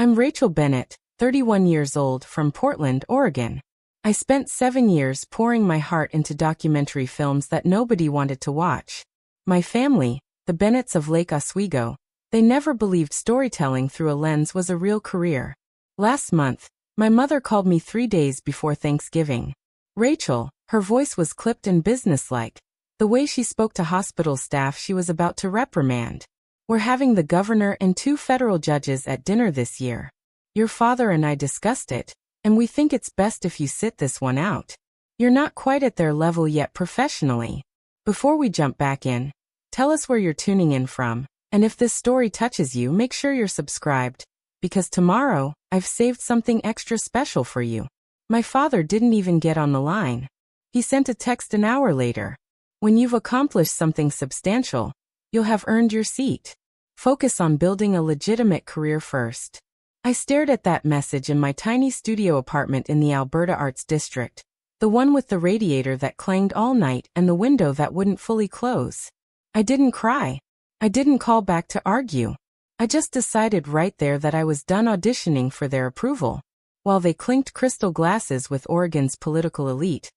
I'm Rachel Bennett, 31 years old, from Portland, Oregon. I spent 7 years pouring my heart into documentary films that nobody wanted to watch. My family, the Bennetts of Lake Oswego, they never believed storytelling through a lens was a real career. Last month, my mother called me 3 days before Thanksgiving. Rachel, her voice was clipped and businesslike. The way she spoke to hospital staff she was about to reprimand. We're having the governor and 2 federal judges at dinner this year. Your father and I discussed it, and we think it's best if you sit this one out. You're not quite at their level yet professionally. Before we jump back in, tell us where you're tuning in from, and if this story touches you, make sure you're subscribed, because tomorrow, I've saved something extra special for you. My father didn't even get on the line. He sent a text an hour later. When you've accomplished something substantial, you'll have earned your seat. Focus on building a legitimate career first. I stared at that message in my tiny studio apartment in the Alberta Arts District, the one with the radiator that clanged all night and the window that wouldn't fully close. I didn't cry. I didn't call back to argue. I just decided right there that I was done auditioning for their approval. While they clinked crystal glasses with Oregon's political elite,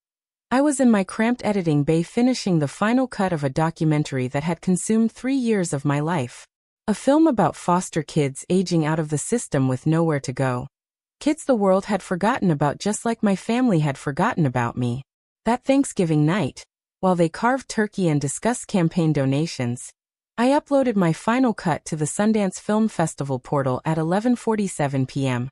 I was in my cramped editing bay finishing the final cut of a documentary that had consumed 3 years of my life. A film about foster kids aging out of the system with nowhere to go. Kids the world had forgotten about, just like my family had forgotten about me. That Thanksgiving night, while they carved turkey and discussed campaign donations, I uploaded my final cut to the Sundance Film Festival portal at 11:47 p.m.,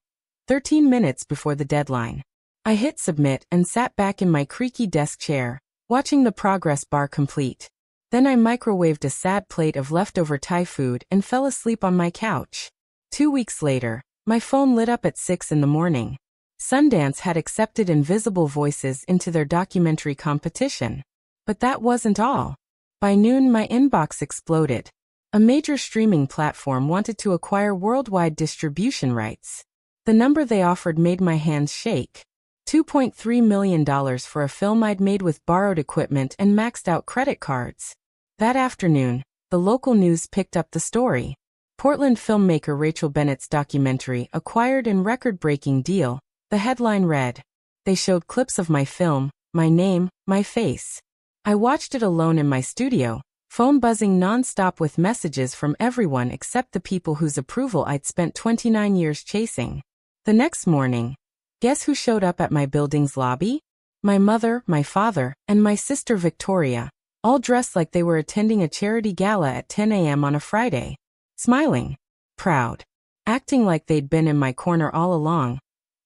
13 minutes before the deadline. I hit submit and sat back in my creaky desk chair, watching the progress bar complete. Then I microwaved a sad plate of leftover Thai food and fell asleep on my couch. 2 weeks later, my phone lit up at 6 in the morning. Sundance had accepted Invisible Voices into their documentary competition. But that wasn't all. By noon, my inbox exploded. A major streaming platform wanted to acquire worldwide distribution rights. The number they offered made my hands shake. $2.3 million for a film I'd made with borrowed equipment and maxed out credit cards. That afternoon, the local news picked up the story. Portland filmmaker Rachel Bennett's documentary acquired in record-breaking deal. The headline read, "They showed clips of my film, my name, my face." I watched it alone in my studio, phone buzzing non-stop with messages from everyone except the people whose approval I'd spent 29 years chasing. The next morning, guess who showed up at my building's lobby? My mother, my father, and my sister Victoria, all dressed like they were attending a charity gala at 10 a.m. on a Friday. Smiling. Proud. Acting like they'd been in my corner all along.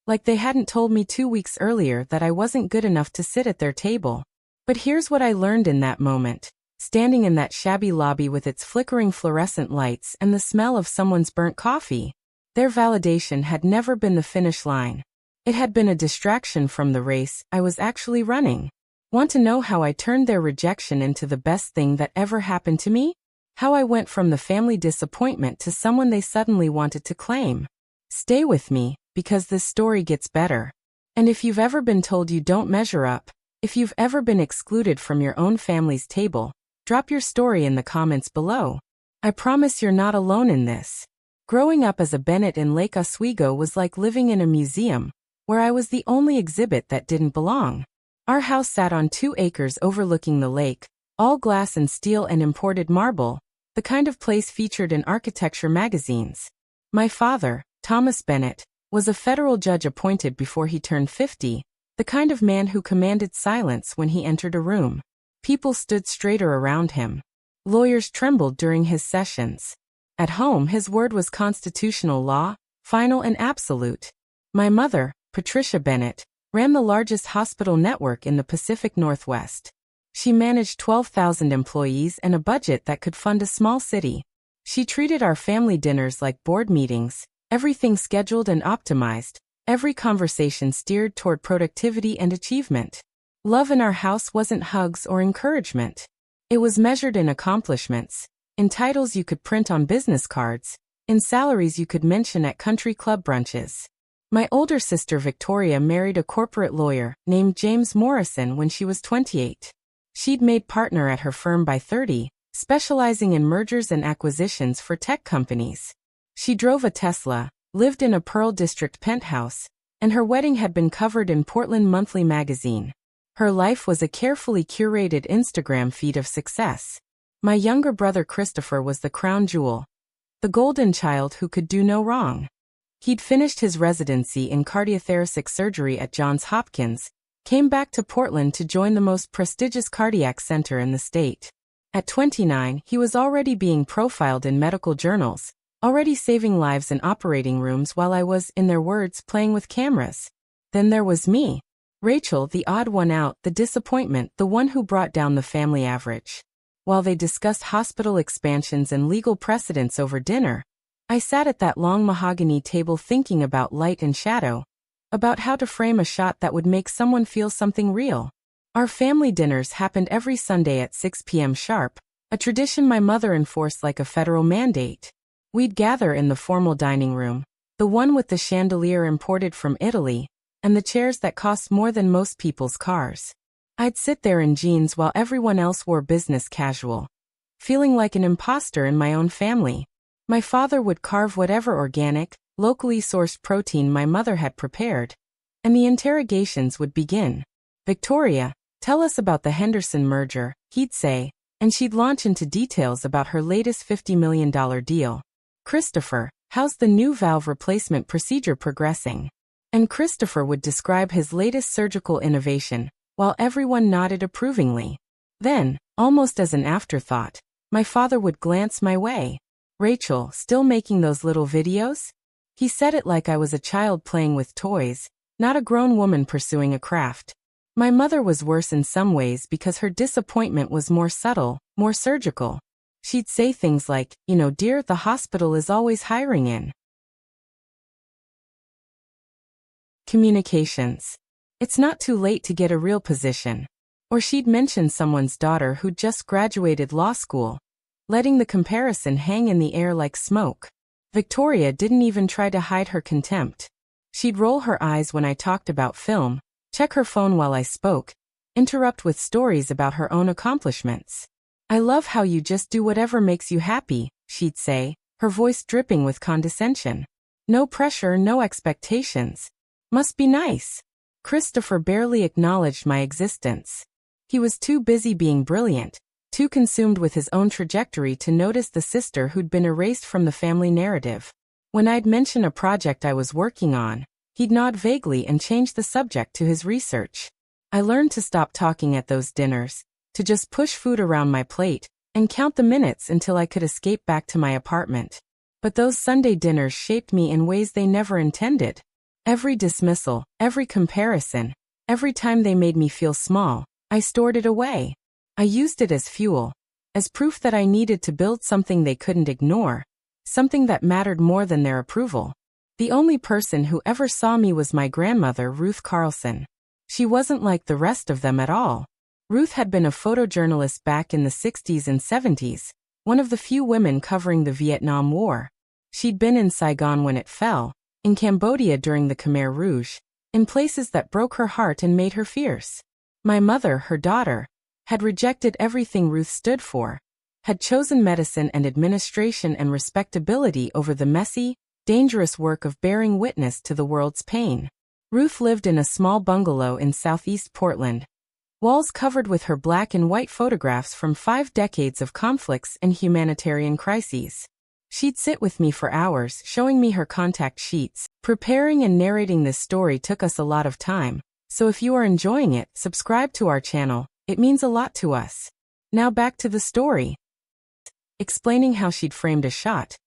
Like they hadn't told me 2 weeks earlier that I wasn't good enough to sit at their table. But here's what I learned in that moment. Standing in that shabby lobby with its flickering fluorescent lights and the smell of someone's burnt coffee, their validation had never been the finish line. It had been a distraction from the race I was actually running. Want to know how I turned their rejection into the best thing that ever happened to me? How I went from the family disappointment to someone they suddenly wanted to claim. Stay with me, because this story gets better. And if you've ever been told you don't measure up, if you've ever been excluded from your own family's table, drop your story in the comments below. I promise you're not alone in this. Growing up as a Bennett in Lake Oswego was like living in a museum, where I was the only exhibit that didn't belong. Our house sat on 2 acres overlooking the lake, all glass and steel and imported marble, the kind of place featured in architecture magazines. My father, Thomas Bennett, was a federal judge appointed before he turned 50, the kind of man who commanded silence when he entered a room. People stood straighter around him. Lawyers trembled during his sessions. At home, his word was constitutional law, final and absolute. My mother, Patricia Bennett, ran the largest hospital network in the Pacific Northwest. She managed 12,000 employees and a budget that could fund a small city. She treated our family dinners like board meetings, everything scheduled and optimized, every conversation steered toward productivity and achievement. Love in our house wasn't hugs or encouragement. It was measured in accomplishments, in titles you could print on business cards, in salaries you could mention at country club brunches. My older sister Victoria married a corporate lawyer named James Morrison when she was 28. She'd made partner at her firm by 30, specializing in mergers and acquisitions for tech companies. She drove a Tesla, lived in a Pearl District penthouse, and her wedding had been covered in Portland Monthly magazine. Her life was a carefully curated Instagram feed of success. My younger brother Christopher was the crown jewel, the golden child who could do no wrong. He'd finished his residency in cardiothoracic surgery at Johns Hopkins, came back to Portland to join the most prestigious cardiac center in the state. At 29, he was already being profiled in medical journals, already saving lives in operating rooms while I was, in their words, playing with cameras. Then there was me. Rachel, the odd one out, the disappointment, the one who brought down the family average. While they discussed hospital expansions and legal precedents over dinner, I sat at that long mahogany table thinking about light and shadow, about how to frame a shot that would make someone feel something real. Our family dinners happened every Sunday at 6 p.m. sharp, a tradition my mother enforced like a federal mandate. We'd gather in the formal dining room, the one with the chandelier imported from Italy, and the chairs that cost more than most people's cars. I'd sit there in jeans while everyone else wore business casual, feeling like an imposter in my own family. My father would carve whatever organic, locally sourced protein my mother had prepared, and the interrogations would begin. "Victoria, tell us about the Henderson merger," he'd say, and she'd launch into details about her latest $50 million deal. "Christopher, how's the new valve replacement procedure progressing?" And Christopher would describe his latest surgical innovation, while everyone nodded approvingly. Then, almost as an afterthought, my father would glance my way. "Rachel, still making those little videos?" He said it like I was a child playing with toys, not a grown woman pursuing a craft. My mother was worse in some ways because her disappointment was more subtle, more surgical. She'd say things like, "Dear, the hospital is always hiring in." Communications. "It's not too late to get a real position." Or she'd mention someone's daughter who'd just graduated law school, letting the comparison hang in the air like smoke. Victoria didn't even try to hide her contempt. She'd roll her eyes when I talked about film, check her phone while I spoke, interrupt with stories about her own accomplishments. "I love how you just do whatever makes you happy," she'd say, her voice dripping with condescension. "No pressure, no expectations. Must be nice." Christopher barely acknowledged my existence. He was too busy being brilliant, too consumed with his own trajectory to notice the sister who'd been erased from the family narrative. When I'd mention a project I was working on, he'd nod vaguely and change the subject to his research. I learned to stop talking at those dinners, to just push food around my plate, and count the minutes until I could escape back to my apartment. But those Sunday dinners shaped me in ways they never intended. Every dismissal, every comparison, every time they made me feel small, I stored it away. I used it as fuel, as proof that I needed to build something they couldn't ignore, something that mattered more than their approval. The only person who ever saw me was my grandmother, Ruth Carlson. She wasn't like the rest of them at all. Ruth had been a photojournalist back in the 60s and 70s, one of the few women covering the Vietnam War. She'd been in Saigon when it fell, in Cambodia during the Khmer Rouge, in places that broke her heart and made her fierce. My mother, her daughter, had rejected everything Ruth stood for, had chosen medicine and administration and respectability over the messy, dangerous work of bearing witness to the world's pain. Ruth lived in a small bungalow in southeast Portland, walls covered with her black and white photographs from 5 decades of conflicts and humanitarian crises. She'd sit with me for hours, showing me her contact sheets. Preparing and narrating this story took us a lot of time, so if you are enjoying it, subscribe to our channel. It means a lot to us. Now back to the story. Explaining how she'd framed a shot,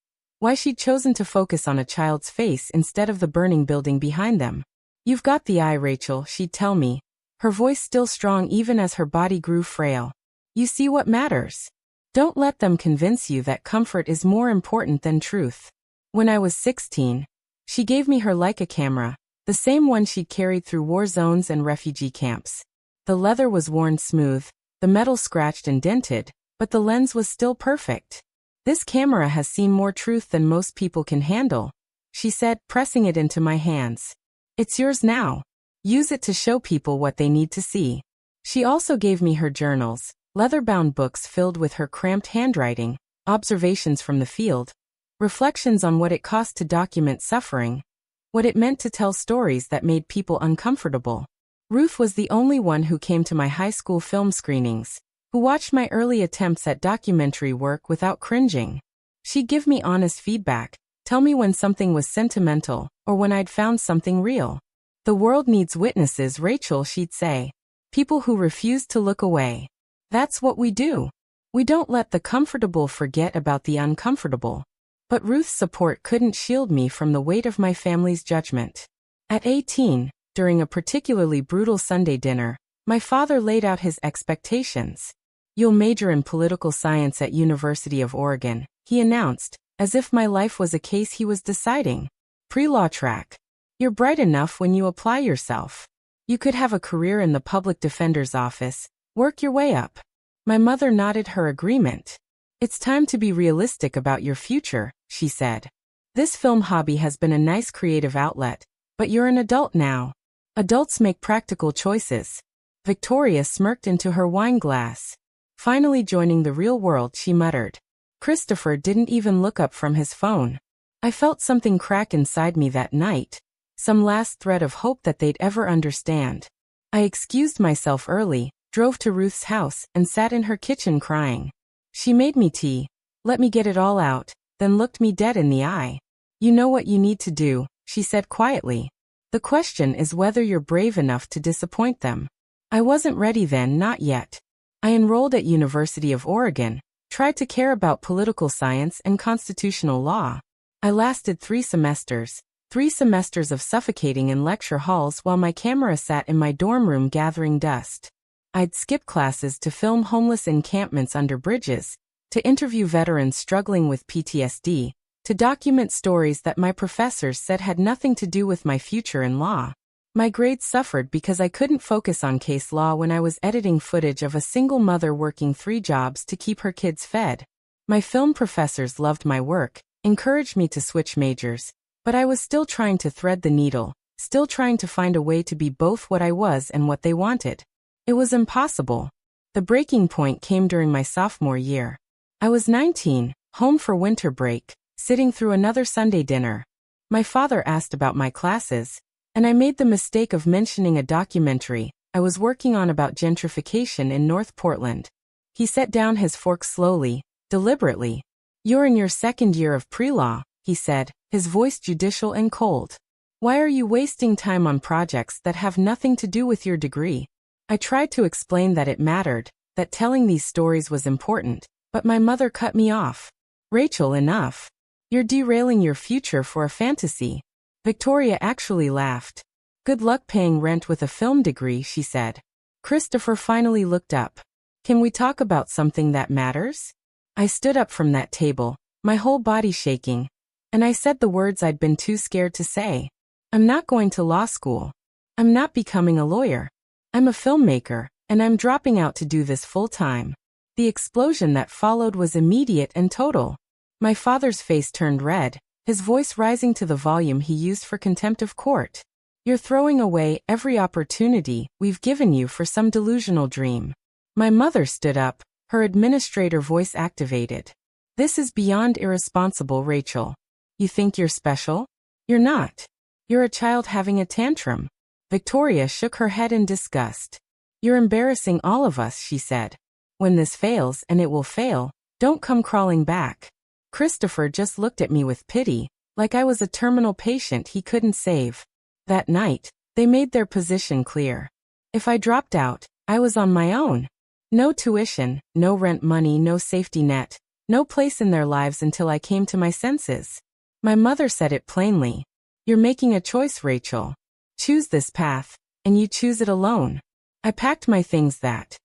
why she'd chosen to focus on a child's face instead of the burning building behind them. "You've got the eye, Rachel," she'd tell me, her voice still strong even as her body grew frail. "You see what matters. Don't let them convince you that comfort is more important than truth." When I was 16, she gave me her Leica camera, the same one she'd carried through war zones and refugee camps. The leather was worn smooth, the metal scratched and dented, but the lens was still perfect. "This camera has seen more truth than most people can handle," she said, pressing it into my hands. "It's yours now. Use it to show people what they need to see." She also gave me her journals, leather-bound books filled with her cramped handwriting, observations from the field, Reflections on what it cost to document suffering, what it meant to tell stories that made people uncomfortable. Ruth was the only one who came to my high school film screenings, who watched my early attempts at documentary work without cringing. She'd give me honest feedback, tell me when something was sentimental, or when I'd found something real. The world needs witnesses, Rachel, she'd say. People who refuse to look away. That's what we do. We don't let the comfortable forget about the uncomfortable. But Ruth's support couldn't shield me from the weight of my family's judgment. At 18, during a particularly brutal Sunday dinner, my father laid out his expectations. "You'll major in political science at University of Oregon," he announced, as if my life was a case he was deciding. "Pre-law track. You're bright enough when you apply yourself. You could have a career in the public defender's office, work your way up." My mother nodded her agreement. "It's time to be realistic about your future," she said. "This film hobby has been a nice creative outlet, but you're an adult now. Adults make practical choices." Victoria smirked into her wine glass. Finally joining the real world, she muttered. Christopher didn't even look up from his phone. I felt something crack inside me that night, some last thread of hope that they'd ever understand. I excused myself early, drove to Ruth's house, and sat in her kitchen crying. She made me tea, let me get it all out, then looked me dead in the eye. "You know what you need to do," she said quietly. "The question is whether you're brave enough to disappoint them." I wasn't ready then, not yet. I enrolled at University of Oregon, tried to care about political science and constitutional law. I lasted 3 semesters. 3 semesters of suffocating in lecture halls while my camera sat in my dorm room gathering dust. I'd skip classes to film homeless encampments under bridges, to interview veterans struggling with PTSD, to document stories that my professors said had nothing to do with my future in law. My grades suffered because I couldn't focus on case law when I was editing footage of a single mother working 3 jobs to keep her kids fed. My film professors loved my work, encouraged me to switch majors, but I was still trying to thread the needle, still trying to find a way to be both what I was and what they wanted. It was impossible. The breaking point came during my sophomore year. I was 19, home for winter break, sitting through another Sunday dinner. My father asked about my classes, and I made the mistake of mentioning a documentary I was working on about gentrification in North Portland. He set down his fork slowly, deliberately. "You're in your 2nd year of pre-law," he said, his voice judicial and cold. "Why are you wasting time on projects that have nothing to do with your degree?" I tried to explain that it mattered, that telling these stories was important, but my mother cut me off. "Rachel, enough. You're derailing your future for a fantasy." Victoria actually laughed. "Good luck paying rent with a film degree," she said. Christopher finally looked up. "Can we talk about something that matters?" I stood up from that table, my whole body shaking, and I said the words I'd been too scared to say. "I'm not going to law school. I'm not becoming a lawyer. I'm a filmmaker, and I'm dropping out to do this full-time." The explosion that followed was immediate and total. My father's face turned red, his voice rising to the volume he used for contempt of court. "You're throwing away every opportunity we've given you for some delusional dream." My mother stood up, her administrator voice activated. "This is beyond irresponsible, Rachel. You think you're special? You're not. You're a child having a tantrum." Victoria shook her head in disgust. "You're embarrassing all of us," she said. "When this fails, and it will fail, don't come crawling back." Christopher just looked at me with pity, like I was a terminal patient he couldn't save. That night, they made their position clear. If I dropped out, I was on my own. No tuition, no rent money, no safety net, no place in their lives until I came to my senses. My mother said it plainly. "You're making a choice, Rachel. Choose this path, and you choose it alone." I packed my things that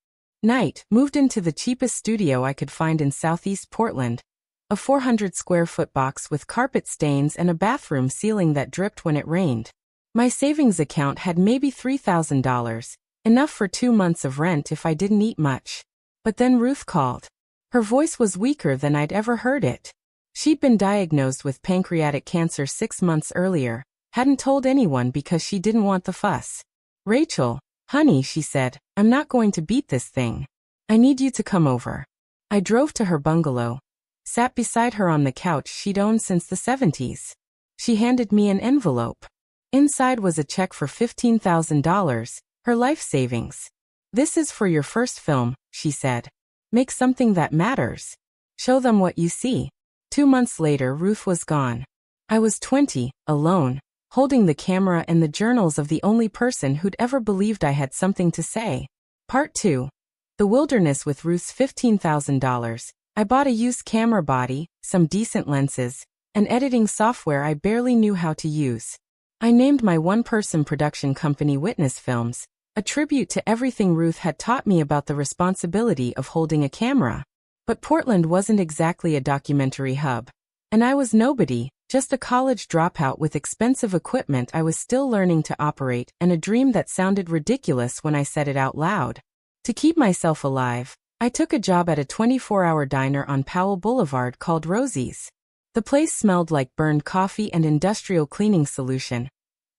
night, moved into the cheapest studio I could find in Southeast Portland, a 400-square-foot box with carpet stains and a bathroom ceiling that dripped when it rained. My savings account had maybe $3,000, enough for 2 months of rent if I didn't eat much. But then Ruth called. Her voice was weaker than I'd ever heard it. She'd been diagnosed with pancreatic cancer 6 months earlier, hadn't told anyone because she didn't want the fuss. "Rachel, honey," she said, "I'm not going to beat this thing. I need you to come over." I drove to her bungalow. sat beside her on the couch she'd owned since the 70s. She handed me an envelope. Inside was a check for $15,000, her life savings. "This is for your first film," she said. "Make something that matters. Show them what you see." 2 months later, Ruth was gone. I was 20, alone, holding the camera and the journals of the only person who'd ever believed I had something to say. Part 2. The wilderness with Ruth's $15,000. I bought a used camera body, some decent lenses, and editing software I barely knew how to use. I named my one-person production company Witness Films, a tribute to everything Ruth had taught me about the responsibility of holding a camera. But Portland wasn't exactly a documentary hub. And I was nobody, just a college dropout with expensive equipment I was still learning to operate and a dream that sounded ridiculous when I said it out loud. To keep myself alive, I took a job at a 24-hour diner on Powell Boulevard called Rosie's. The place smelled like burned coffee and industrial cleaning solution,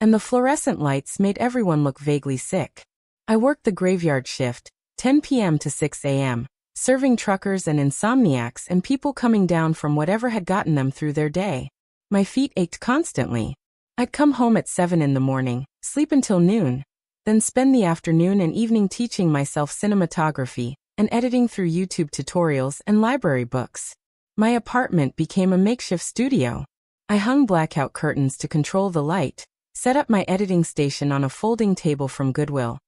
and the fluorescent lights made everyone look vaguely sick. I worked the graveyard shift, 10 p.m. to 6 a.m., serving truckers and insomniacs and people coming down from whatever had gotten them through their day. My feet ached constantly. I'd come home at 7 in the morning, sleep until noon, then spend the afternoon and evening teaching myself cinematography and editing through YouTube tutorials and library books. My apartment became a makeshift studio. I hung blackout curtains to control the light, set up my editing station on a folding table from Goodwill,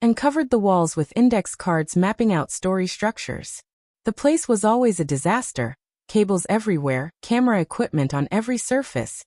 and covered the walls with index cards mapping out story structures. The place was always a disaster. Cables everywhere, camera equipment on every surface,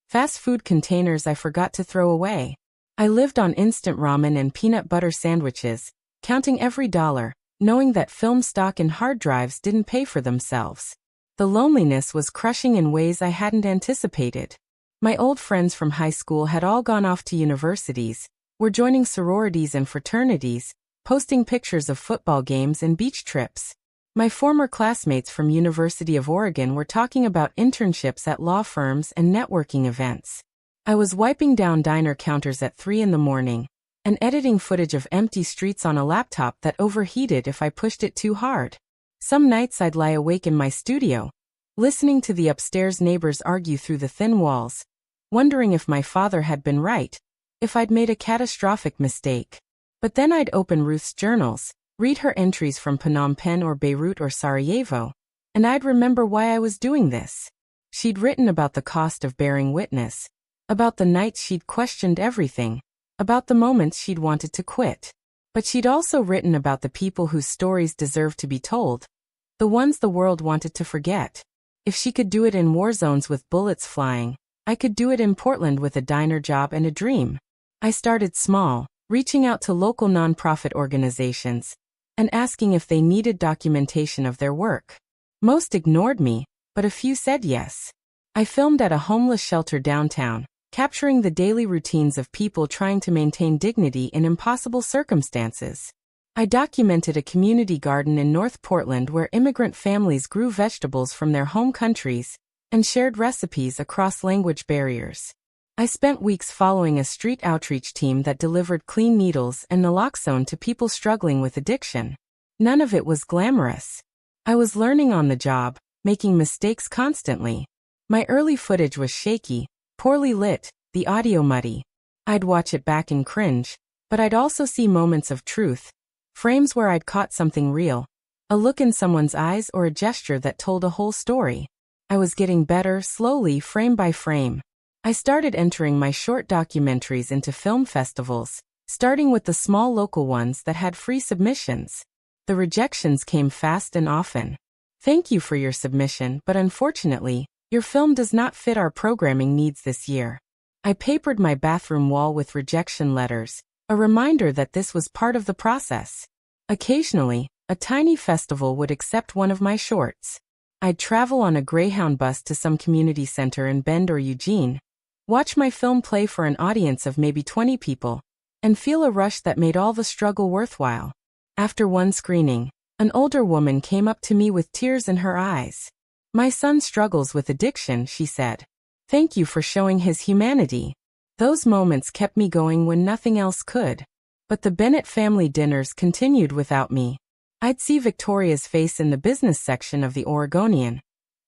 fast food containers I forgot to throw away. I lived on instant ramen and peanut butter sandwiches, counting every dollar, knowing that film stock and hard drives didn't pay for themselves. The loneliness was crushing in ways I hadn't anticipated. My old friends from high school had all gone off to universities, were joining sororities and fraternities, posting pictures of football games and beach trips. My former classmates from University of Oregon were talking about internships at law firms and networking events. I was wiping down diner counters at 3 in the morning and editing footage of empty streets on a laptop that overheated if I pushed it too hard. Some nights I'd lie awake in my studio, listening to the upstairs neighbors argue through the thin walls, wondering if my father had been right, if I'd made a catastrophic mistake. But then I'd open Ruth's journals, read her entries from Phnom Penh or Beirut or Sarajevo, and I'd remember why I was doing this. She'd written about the cost of bearing witness, about the nights she'd questioned everything, about the moments she'd wanted to quit. But she'd also written about the people whose stories deserved to be told, the ones the world wanted to forget. If she could do it in war zones with bullets flying, I could do it in Portland with a diner job and a dream. I started small, reaching out to local nonprofit organizations and asking if they needed documentation of their work. Most ignored me, but a few said yes. I filmed at a homeless shelter downtown, capturing the daily routines of people trying to maintain dignity in impossible circumstances. I documented a community garden in North Portland where immigrant families grew vegetables from their home countries and shared recipes across language barriers. I spent weeks following a street outreach team that delivered clean needles and naloxone to people struggling with addiction. None of it was glamorous. I was learning on the job, making mistakes constantly. My early footage was shaky, poorly lit, the audio muddy. I'd watch it back and cringe, but I'd also see moments of truth, frames where I'd caught something real, a look in someone's eyes or a gesture that told a whole story. I was getting better, slowly, frame by frame. I started entering my short documentaries into film festivals, starting with the small local ones that had free submissions. The rejections came fast and often. "Thank you for your submission, but unfortunately, your film does not fit our programming needs this year." I papered my bathroom wall with rejection letters, a reminder that this was part of the process. Occasionally, a tiny festival would accept one of my shorts. I'd travel on a Greyhound bus to some community center in Bend or Eugene, watch my film play for an audience of maybe 20 people, and feel a rush that made all the struggle worthwhile. After one screening, an older woman came up to me with tears in her eyes. "My son struggles with addiction," she said. "Thank you for showing his humanity." Those moments kept me going when nothing else could. But the Bennett family dinners continued without me. I'd see Victoria's face in the business section of the Oregonian,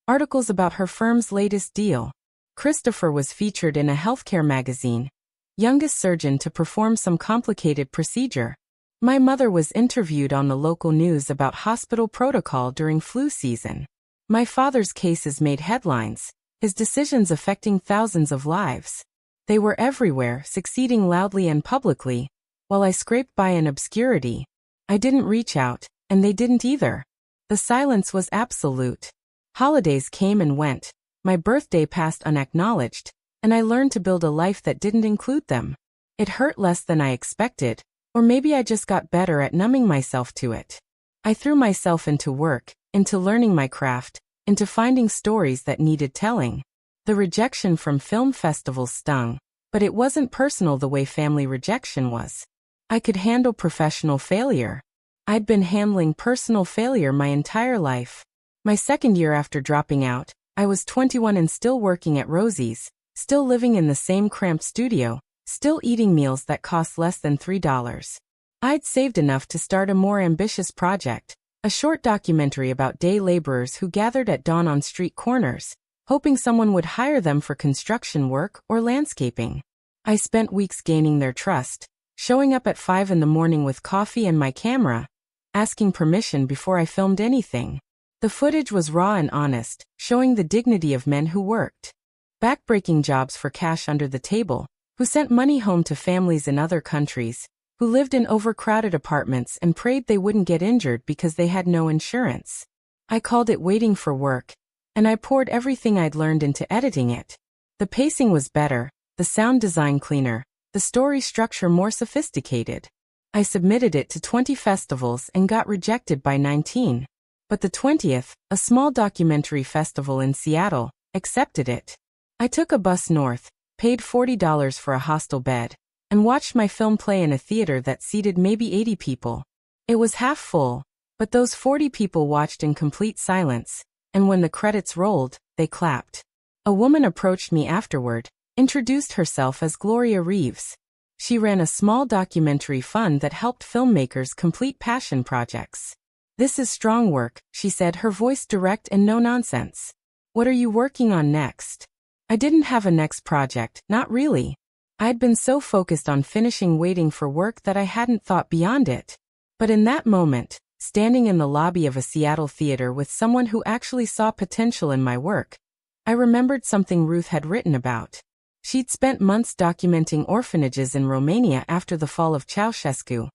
articles about her firm's latest deal. Christopher was featured in a healthcare magazine, youngest surgeon to perform some complicated procedure. My mother was interviewed on the local news about hospital protocol during flu season. My father's cases made headlines, his decisions affecting thousands of lives. They were everywhere, succeeding loudly and publicly, while I scraped by in obscurity. I didn't reach out, and they didn't either. The silence was absolute. Holidays came and went, my birthday passed unacknowledged, and I learned to build a life that didn't include them. It hurt less than I expected, or maybe I just got better at numbing myself to it. I threw myself into work, into learning my craft, into finding stories that needed telling. The rejection from film festivals stung, but it wasn't personal the way family rejection was. I could handle professional failure. I'd been handling personal failure my entire life. My second year after dropping out, I was 21 and still working at Rosie's, still living in the same cramped studio, still eating meals that cost less than $3. I'd saved enough to start a more ambitious project, a short documentary about day laborers who gathered at dawn on street corners, hoping someone would hire them for construction work or landscaping. I spent weeks gaining their trust, showing up at 5 in the morning with coffee and my camera, asking permission before I filmed anything. The footage was raw and honest, showing the dignity of men who worked backbreaking jobs for cash under the table, who sent money home to families in other countries, who lived in overcrowded apartments and prayed they wouldn't get injured because they had no insurance. I called it waiting for work, and I poured everything I'd learned into editing it. The pacing was better, the sound design cleaner, the story structure more sophisticated. I submitted it to 20 festivals and got rejected by 19. But the 20th, a small documentary festival in Seattle, accepted it. I took a bus north, paid $40 for a hostel bed, and watched my film play in a theater that seated maybe 80 people. It was half full, but those 40 people watched in complete silence, and when the credits rolled, they clapped. A woman approached me afterward, introduced herself as Gloria Reeves. She ran a small documentary fund that helped filmmakers complete passion projects. "This is strong work," she said, her voice direct and no nonsense. "What are you working on next?" I didn't have a next project, not really. I'd been so focused on finishing waiting for work that I hadn't thought beyond it. But in that moment, standing in the lobby of a Seattle theater with someone who actually saw potential in my work, I remembered something Ruth had written about. She'd spent months documenting orphanages in Romania after the fall of Ceausescu,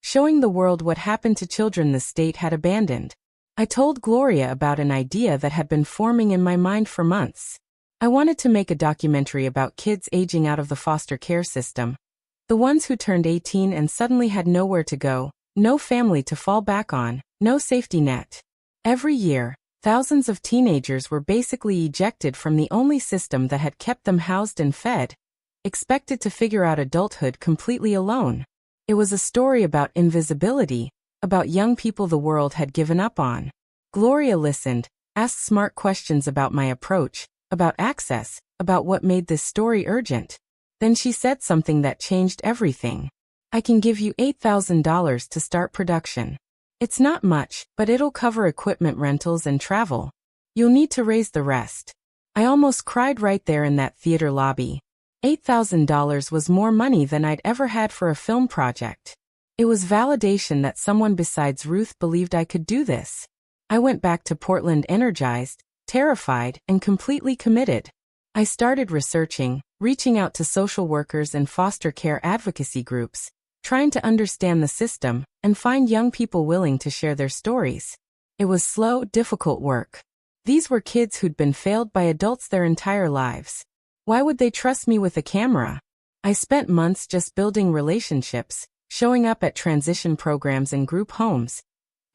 showing the world what happened to children the state had abandoned. I told Gloria about an idea that had been forming in my mind for months. I wanted to make a documentary about kids aging out of the foster care system. The ones who turned 18 and suddenly had nowhere to go, no family to fall back on, no safety net. Every year, thousands of teenagers were basically ejected from the only system that had kept them housed and fed, expected to figure out adulthood completely alone. It was a story about invisibility, about young people the world had given up on. Gloria listened, asked smart questions about my approach, about access, about what made this story urgent. Then she said something that changed everything. "I can give you $8,000 to start production. It's not much, but it'll cover equipment rentals and travel. You'll need to raise the rest." I almost cried right there in that theater lobby. $8,000 was more money than I'd ever had for a film project. It was validation that someone besides Ruth believed I could do this. I went back to Portland energized, terrified, and completely committed. I started researching, reaching out to social workers and foster care advocacy groups, trying to understand the system and find young people willing to share their stories. It was slow, difficult work. These were kids who'd been failed by adults their entire lives. Why would they trust me with a camera? I spent months just building relationships, showing up at transition programs and group homes,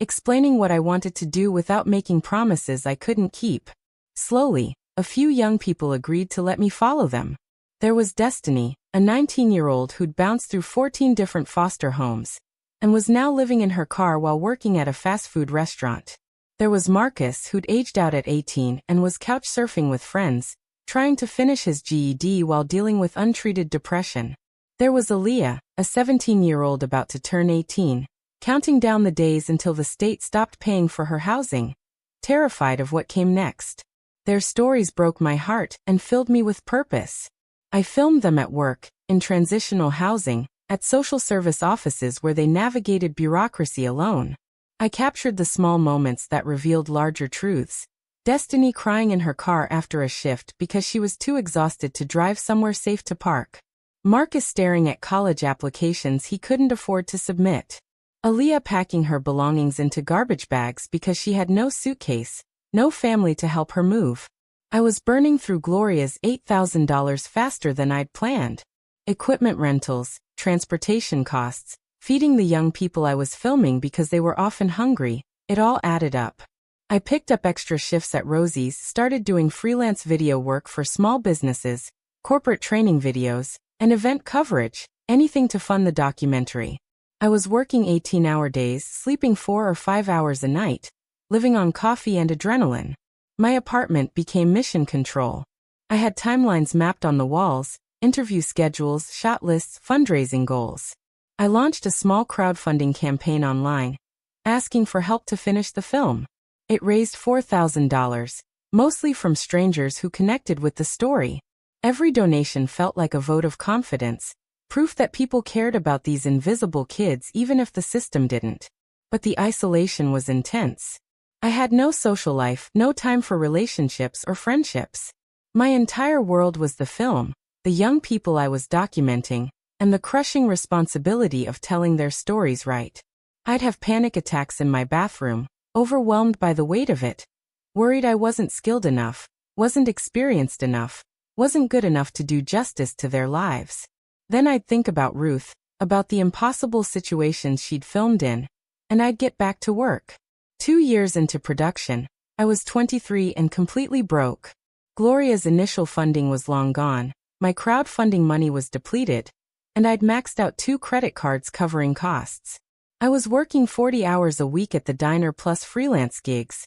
explaining what I wanted to do without making promises I couldn't keep. Slowly, a few young people agreed to let me follow them. There was Destiny, a 19-year-old who'd bounced through 14 different foster homes, and was now living in her car while working at a fast food restaurant. There was Marcus, who'd aged out at 18 and was couch surfing with friends, trying to finish his GED while dealing with untreated depression. There was Aaliyah, a 17-year-old about to turn 18, counting down the days until the state stopped paying for her housing, terrified of what came next. Their stories broke my heart and filled me with purpose. I filmed them at work, in transitional housing, at social service offices where they navigated bureaucracy alone. I captured the small moments that revealed larger truths. Destiny crying in her car after a shift because she was too exhausted to drive somewhere safe to park. Marcus staring at college applications he couldn't afford to submit. Aaliyah packing her belongings into garbage bags because she had no suitcase, no family to help her move. I was burning through Gloria's $8,000 faster than I'd planned. Equipment rentals, transportation costs, feeding the young people I was filming because they were often hungry, it all added up. I picked up extra shifts at Rosie's, started doing freelance video work for small businesses, corporate training videos, and event coverage, anything to fund the documentary. I was working 18-hour days, sleeping 4 or 5 hours a night, living on coffee and adrenaline. My apartment became mission control. I had timelines mapped on the walls, interview schedules, shot lists, fundraising goals. I launched a small crowdfunding campaign online, asking for help to finish the film. It raised $4,000, mostly from strangers who connected with the story. Every donation felt like a vote of confidence, proof that people cared about these invisible kids even if the system didn't. But the isolation was intense. I had no social life, no time for relationships or friendships. My entire world was the film, the young people I was documenting, and the crushing responsibility of telling their stories right. I'd have panic attacks in my bathroom, overwhelmed by the weight of it, worried I wasn't skilled enough, wasn't experienced enough, wasn't good enough to do justice to their lives. Then I'd think about Ruth, about the impossible situations she'd filmed in, and I'd get back to work. 2 years into production, I was 23 and completely broke. Gloria's initial funding was long gone, my crowdfunding money was depleted, and I'd maxed out 2 credit cards covering costs. I was working 40 hours a week at the diner plus freelance gigs,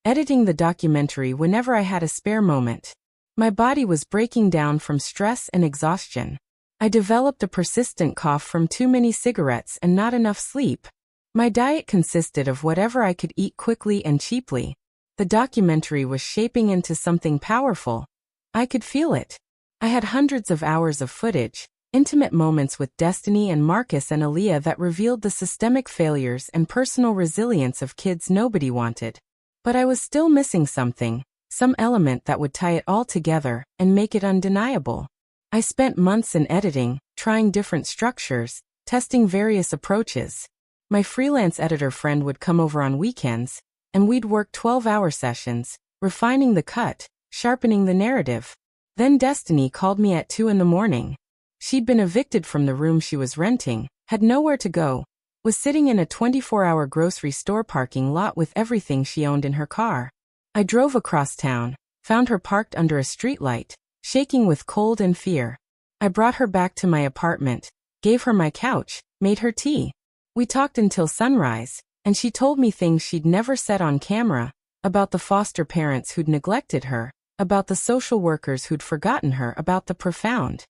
editing the documentary whenever I had a spare moment. My body was breaking down from stress and exhaustion. I developed a persistent cough from too many cigarettes and not enough sleep. My diet consisted of whatever I could eat quickly and cheaply. The documentary was shaping into something powerful. I could feel it. I had hundreds of hours of footage, intimate moments with Destiny and Marcus and Aaliyah that revealed the systemic failures and personal resilience of kids nobody wanted. But I was still missing something, some element that would tie it all together and make it undeniable. I spent months in editing, trying different structures, testing various approaches. My freelance editor friend would come over on weekends, and we'd work 12-hour sessions, refining the cut, sharpening the narrative. Then Destiny called me at 2 in the morning. She'd been evicted from the room she was renting, had nowhere to go, was sitting in a 24-hour grocery store parking lot with everything she owned in her car. I drove across town, found her parked under a streetlight, shaking with cold and fear. I brought her back to my apartment, gave her my couch, made her tea. We talked until sunrise, and she told me things she'd never said on camera, about the foster parents who'd neglected her, about the social workers who'd forgotten her, about the profound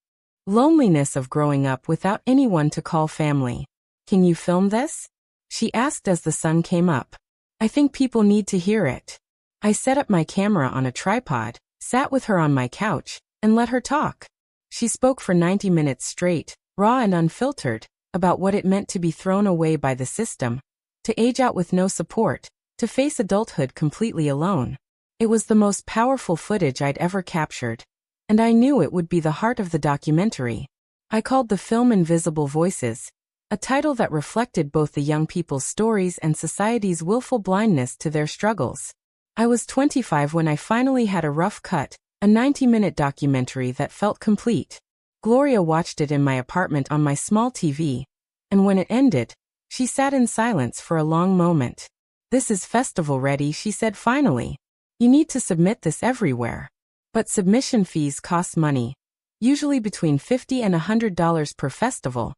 loneliness of growing up without anyone to call family. "Can you film this?" she asked as the sun came up. "I think people need to hear it." I set up my camera on a tripod, sat with her on my couch, and let her talk. She spoke for 90 minutes straight, raw and unfiltered, about what it meant to be thrown away by the system, to age out with no support, to face adulthood completely alone. It was the most powerful footage I'd ever captured, and I knew it would be the heart of the documentary. I called the film Invisible Voices, a title that reflected both the young people's stories and society's willful blindness to their struggles. I was 25 when I finally had a rough cut, a 90-minute documentary that felt complete. Gloria watched it in my apartment on my small TV, and when it ended, she sat in silence for a long moment. "This is festival ready," she said finally. "You need to submit this everywhere." But submission fees cost money, usually between $50 and $100 per festival,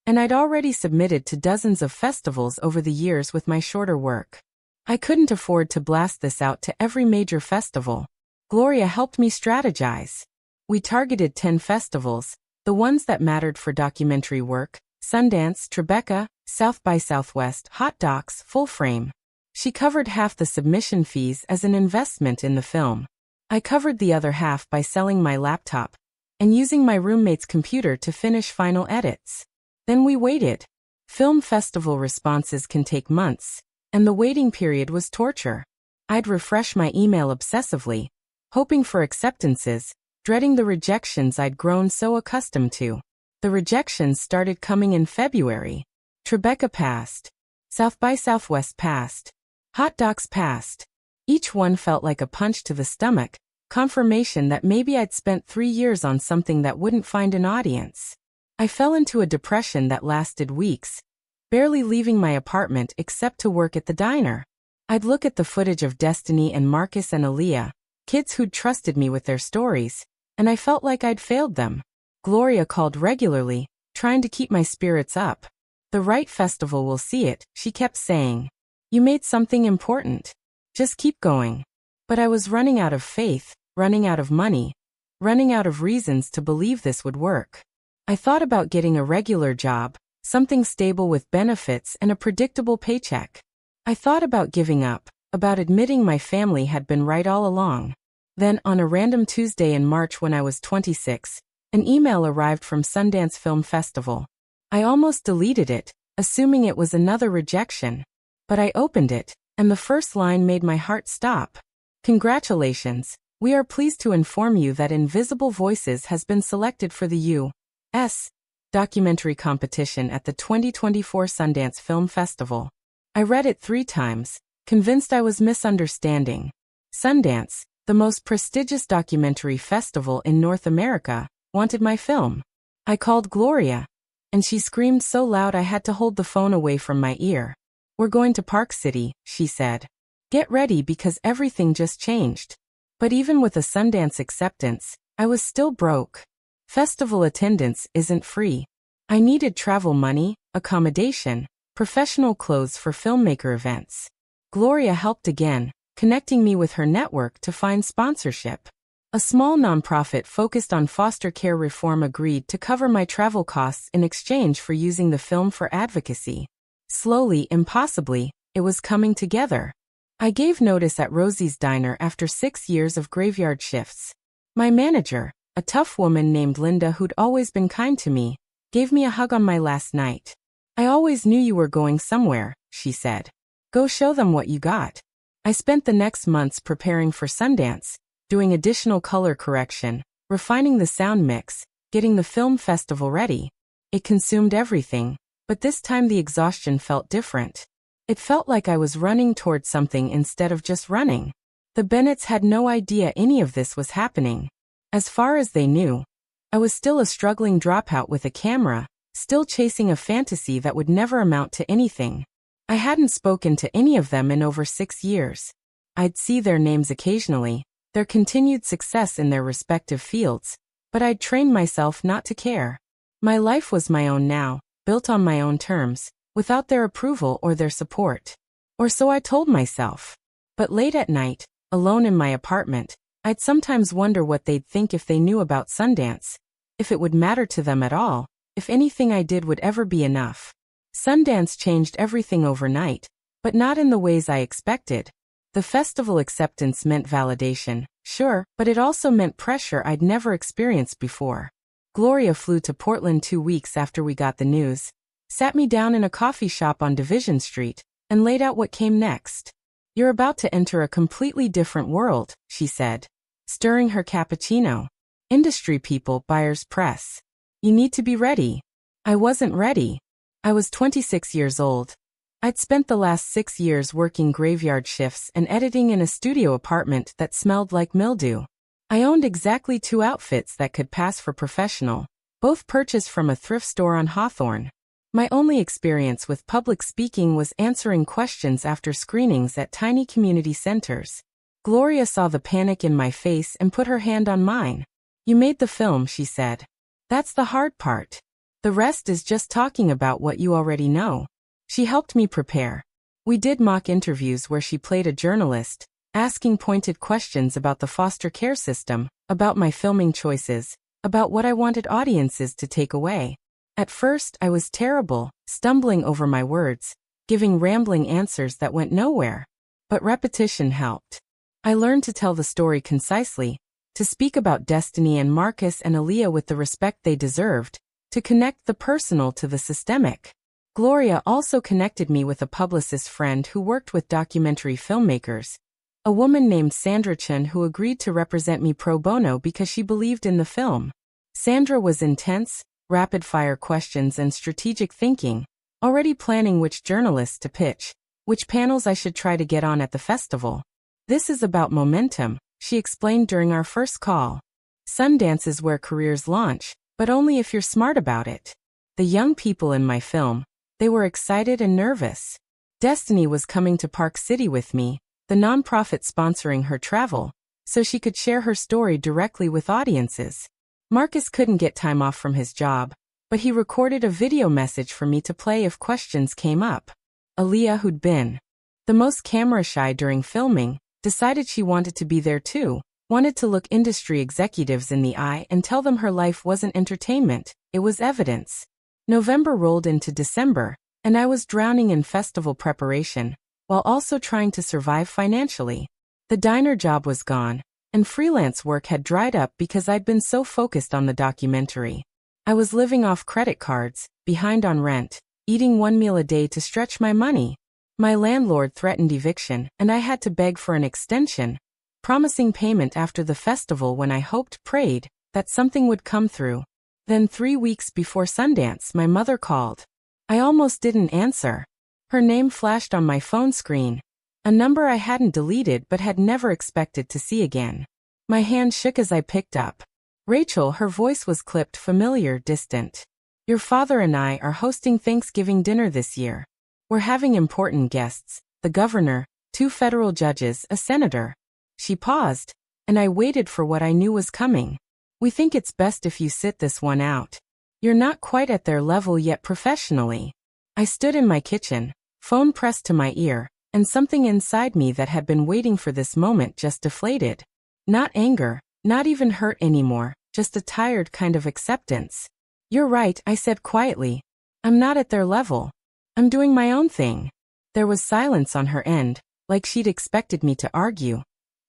and I'd already submitted to dozens of festivals over the years with my shorter work. I couldn't afford to blast this out to every major festival. Gloria helped me strategize. We targeted 10 festivals, the ones that mattered for documentary work: Sundance, Tribeca, South by Southwest, Hot Docs, Full Frame. She covered half the submission fees as an investment in the film. I covered the other half by selling my laptop and using my roommate's computer to finish final edits. Then we waited. Film festival responses can take months, and the waiting period was torture. I'd refresh my email obsessively, hoping for acceptances, dreading the rejections I'd grown so accustomed to. The rejections started coming in February. Tribeca passed. South by Southwest passed. Hot Docs passed. Each one felt like a punch to the stomach, confirmation that maybe I'd spent 3 years on something that wouldn't find an audience. I fell into a depression that lasted weeks, barely leaving my apartment except to work at the diner. I'd look at the footage of Destiny and Marcus and Aaliyah, kids who'd trusted me with their stories, and I felt like I'd failed them. Gloria called regularly, trying to keep my spirits up. The right festival will see it, she kept saying. You made something important. Just keep going. But I was running out of faith, running out of money, running out of reasons to believe this would work. I thought about getting a regular job, something stable with benefits and a predictable paycheck. I thought about giving up, about admitting my family had been right all along. Then, on a random Tuesday in March when I was 26, an email arrived from Sundance Film Festival. I almost deleted it, assuming it was another rejection. But I opened it, and the first line made my heart stop. Congratulations, we are pleased to inform you that Invisible Voices has been selected for the U.S. documentary competition at the 2024 Sundance Film Festival. I read it 3 times, convinced I was misunderstanding. Sundance, the most prestigious documentary festival in North America, wanted my film. I called Gloria, and she screamed so loud I had to hold the phone away from my ear. We're going to Park City, she said. Get ready because everything just changed. But even with a Sundance acceptance, I was still broke. Festival attendance isn't free. I needed travel money, accommodation, professional clothes for filmmaker events. Gloria helped again, connecting me with her network to find sponsorship. A small nonprofit focused on foster care reform agreed to cover my travel costs in exchange for using the film for advocacy. Slowly, impossibly, it was coming together. I gave notice at Rosie's Diner after 6 years of graveyard shifts. My manager, a tough woman named Linda who'd always been kind to me, gave me a hug on my last night. I always knew you were going somewhere, she said. Go show them what you got. I spent the next months preparing for Sundance, doing additional color correction, refining the sound mix, getting the film festival ready. It consumed everything, but this time the exhaustion felt different. It felt like I was running towards something instead of just running. The Bennetts had no idea any of this was happening. As far as they knew, I was still a struggling dropout with a camera, still chasing a fantasy that would never amount to anything. I hadn't spoken to any of them in over 6 years. I'd see their names occasionally, their continued success in their respective fields, but I'd trained myself not to care. My life was my own now, built on my own terms, without their approval or their support. Or so I told myself. But late at night, alone in my apartment, I'd sometimes wonder what they'd think if they knew about Sundance, if it would matter to them at all, if anything I did would ever be enough. Sundance changed everything overnight, but not in the ways I expected. The festival acceptance meant validation, sure, but it also meant pressure I'd never experienced before. Gloria flew to Portland 2 weeks after we got the news, sat me down in a coffee shop on Division Street, and laid out what came next. You're about to enter a completely different world, she said, stirring her cappuccino. Industry people, buyers, press. You need to be ready. I wasn't ready. I was 26 years old. I'd spent the last 6 years working graveyard shifts and editing in a studio apartment that smelled like mildew. I owned exactly 2 outfits that could pass for professional, both purchased from a thrift store on Hawthorne. My only experience with public speaking was answering questions after screenings at tiny community centers. Gloria saw the panic in my face and put her hand on mine. You made the film, she said. That's the hard part. The rest is just talking about what you already know. She helped me prepare. We did mock interviews where she played a journalist, asking pointed questions about the foster care system, about my filming choices, about what I wanted audiences to take away. At first, I was terrible, stumbling over my words, giving rambling answers that went nowhere. But repetition helped. I learned to tell the story concisely, to speak about Destiny and Marcus and Aaliyah with the respect they deserved, to connect the personal to the systemic. Gloria also connected me with a publicist friend who worked with documentary filmmakers, a woman named Sandra Chen who agreed to represent me pro bono because she believed in the film. Sandra was intense, rapid-fire questions and strategic thinking, already planning which journalists to pitch, which panels I should try to get on at the festival. This is about momentum, she explained during our first call. Sundance is where careers launch, but only if you're smart about it. The young people in my film, they were excited and nervous. Destiny was coming to Park City with me, the nonprofit sponsoring her travel, so she could share her story directly with audiences. Marcus couldn't get time off from his job, but he recorded a video message for me to play if questions came up. Aaliyah, who'd been the most camera-shy during filming, decided she wanted to be there too, wanted to look industry executives in the eye and tell them her life wasn't entertainment, it was evidence. November rolled into December, and I was drowning in festival preparation, while also trying to survive financially. The diner job was gone, and freelance work had dried up because I'd been so focused on the documentary. I was living off credit cards, behind on rent, eating one meal a day to stretch my money. My landlord threatened eviction, and I had to beg for an extension, promising payment after the festival when I hoped, prayed, that something would come through. Then 3 weeks before Sundance, my mother called. I almost didn't answer. Her name flashed on my phone screen, a number I hadn't deleted but had never expected to see again. My hand shook as I picked up. Rachel, her voice was clipped, familiar, distant. Your father and I are hosting Thanksgiving dinner this year. We're having important guests, the governor, 2 federal judges, a senator. She paused, and I waited for what I knew was coming. We think it's best if you sit this one out. You're not quite at their level yet professionally. I stood in my kitchen, phone pressed to my ear, and something inside me that had been waiting for this moment just deflated. Not anger, not even hurt anymore, just a tired kind of acceptance. You're right, I said quietly. I'm not at their level. I'm doing my own thing. There was silence on her end, like she'd expected me to argue,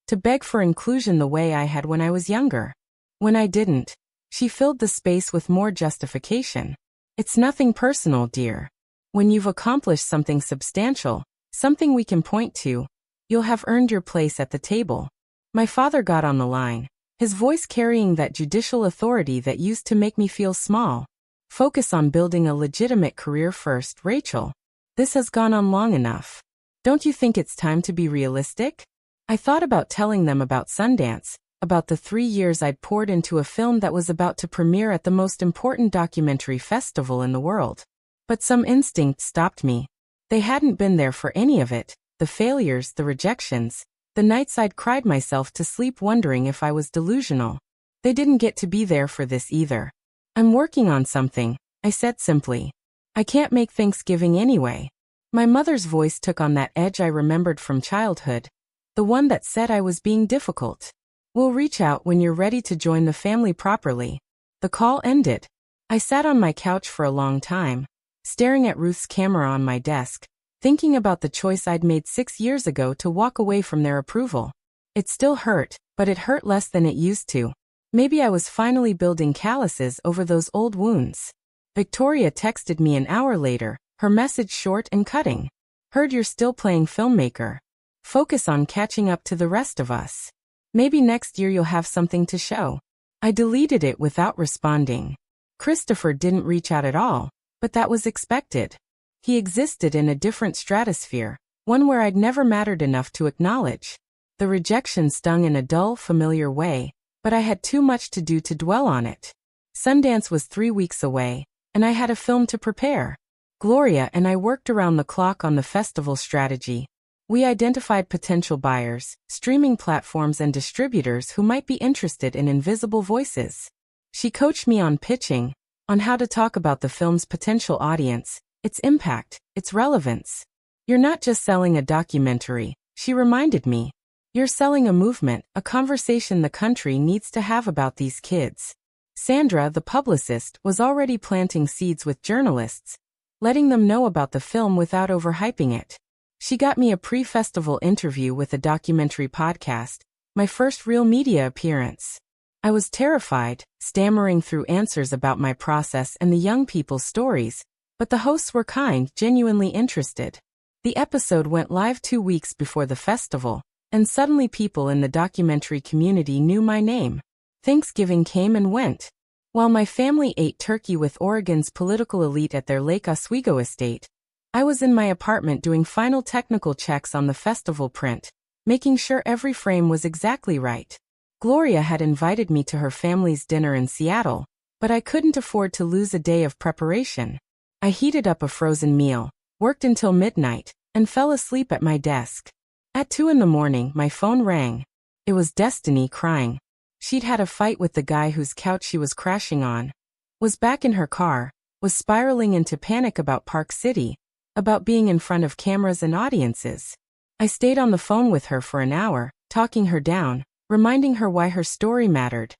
to beg for inclusion the way I had when I was younger. When I didn't, she filled the space with more justification. It's nothing personal, dear. When you've accomplished something substantial, something we can point to, you'll have earned your place at the table. My father got on the line, his voice carrying that judicial authority that used to make me feel small. Focus on building a legitimate career first, Rachel. This has gone on long enough. Don't you think it's time to be realistic? I thought about telling them about Sundance, about the 3 years I'd poured into a film that was about to premiere at the most important documentary festival in the world. But some instinct stopped me. They hadn't been there for any of it, the failures, the rejections, the nights I'd cried myself to sleep wondering if I was delusional. They didn't get to be there for this either. I'm working on something, I said simply. I can't make Thanksgiving anyway. My mother's voice took on that edge I remembered from childhood, the one that said I was being difficult. We'll reach out when you're ready to join the family properly. The call ended. I sat on my couch for a long time, staring at Ruth's camera on my desk, thinking about the choice I'd made 6 years ago to walk away from their approval. It still hurt, but it hurt less than it used to. Maybe I was finally building calluses over those old wounds. Victoria texted me an hour later, her message short and cutting. Heard you're still playing filmmaker. Focus on catching up to the rest of us. Maybe next year you'll have something to show. I deleted it without responding. Christopher didn't reach out at all, but that was expected. He existed in a different stratosphere, one where I'd never mattered enough to acknowledge. The rejection stung in a dull, familiar way, but I had too much to do to dwell on it. Sundance was 3 weeks away, and I had a film to prepare. Gloria and I worked around the clock on the festival strategy. We identified potential buyers, streaming platforms and distributors who might be interested in invisible voices. She coached me on pitching, on how to talk about the film's potential audience, its impact, its relevance. You're not just selling a documentary, she reminded me. You're selling a movement, a conversation the country needs to have about these kids. Sandra, the publicist, was already planting seeds with journalists, letting them know about the film without overhyping it. She got me a pre-festival interview with a documentary podcast, my first real media appearance. I was terrified, stammering through answers about my process and the young people's stories, but the hosts were kind, genuinely interested. The episode went live 2 weeks before the festival, and suddenly people in the documentary community knew my name. Thanksgiving came and went. While my family ate turkey with Oregon's political elite at their Lake Oswego estate, I was in my apartment doing final technical checks on the festival print, making sure every frame was exactly right. Gloria had invited me to her family's dinner in Seattle, but I couldn't afford to lose a day of preparation. I heated up a frozen meal, worked until midnight, and fell asleep at my desk. At 2 a.m, my phone rang. It was Destiny crying. She'd had a fight with the guy whose couch she was crashing on, was back in her car, was spiraling into panic about Park City, about being in front of cameras and audiences. I stayed on the phone with her for an hour, talking her down, reminding her why her story mattered,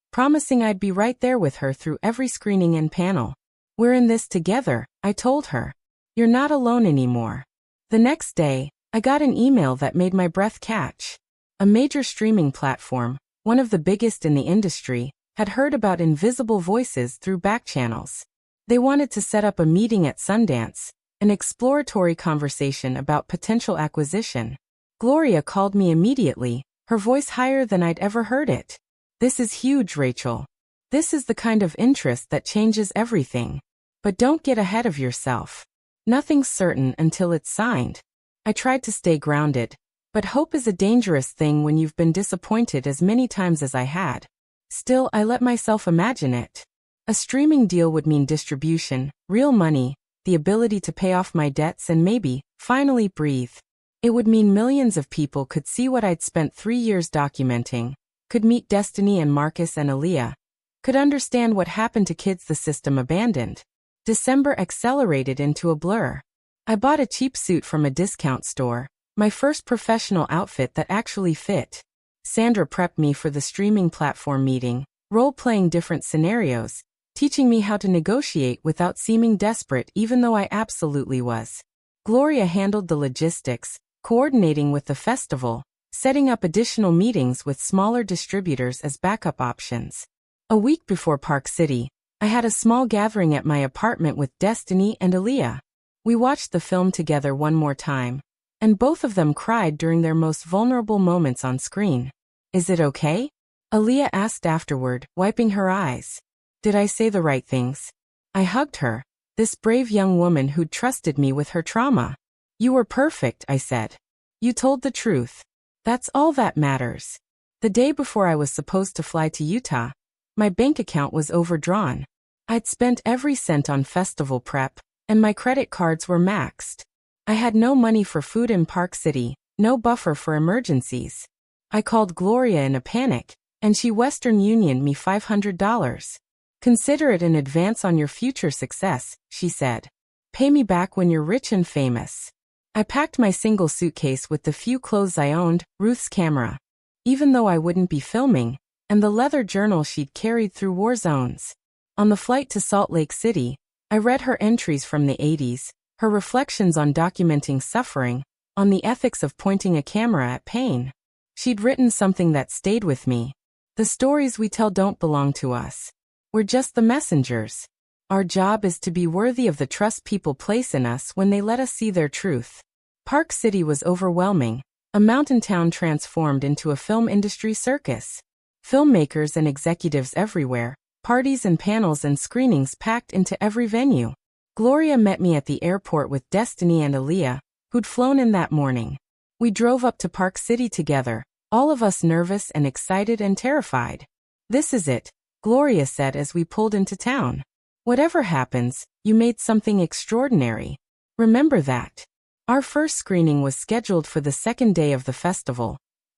promising I'd be right there with her through every screening and panel. We're in this together, I told her. You're not alone anymore. The next day, I got an email that made my breath catch. A major streaming platform, one of the biggest in the industry, had heard about Invisible Voices through back channels. They wanted to set up a meeting at Sundance, an exploratory conversation about potential acquisition. Gloria called me immediately, her voice higher than I'd ever heard it. This is huge, Rachel. This is the kind of interest that changes everything. But don't get ahead of yourself. Nothing's certain until it's signed. I tried to stay grounded, but hope is a dangerous thing when you've been disappointed as many times as I had. Still, I let myself imagine it. A streaming deal would mean distribution, real money, the ability to pay off my debts and maybe, finally breathe. It would mean millions of people could see what I'd spent 3 years documenting, could meet Destiny and Marcus and Aaliyah, could understand what happened to kids the system abandoned. December accelerated into a blur. I bought a cheap suit from a discount store, my first professional outfit that actually fit. Sandra prepped me for the streaming platform meeting, role-playing different scenarios, teaching me how to negotiate without seeming desperate even though I absolutely was. Gloria handled the logistics, coordinating with the festival, setting up additional meetings with smaller distributors as backup options. A week before Park City, I had a small gathering at my apartment with Destiny and Aaliyah. We watched the film together one more time, and both of them cried during their most vulnerable moments on screen. Is it okay? Aaliyah asked afterward, wiping her eyes. Did I say the right things? I hugged her, this brave young woman who'd trusted me with her trauma. You were perfect, I said. You told the truth. That's all that matters. The day before I was supposed to fly to Utah, my bank account was overdrawn. I'd spent every cent on festival prep, and my credit cards were maxed. I had no money for food in Park City, no buffer for emergencies. I called Gloria in a panic, and she Western Unioned me $500. Consider it an advance on your future success, she said. Pay me back when you're rich and famous. I packed my single suitcase with the few clothes I owned, Ruth's camera, even though I wouldn't be filming, and the leather journal she'd carried through war zones. On the flight to Salt Lake City, I read her entries from the 80s, her reflections on documenting suffering, on the ethics of pointing a camera at pain. She'd written something that stayed with me. The stories we tell don't belong to us. We're just the messengers. Our job is to be worthy of the trust people place in us when they let us see their truth. Park City was overwhelming, a mountain town transformed into a film industry circus. Filmmakers and executives everywhere, parties and panels and screenings packed into every venue. Gloria met me at the airport with Destiny and Aaliyah, who'd flown in that morning. We drove up to Park City together, all of us nervous and excited and terrified. This is it, Gloria said as we pulled into town. Whatever happens, you made something extraordinary. Remember that. Our first screening was scheduled for the second day of the festival,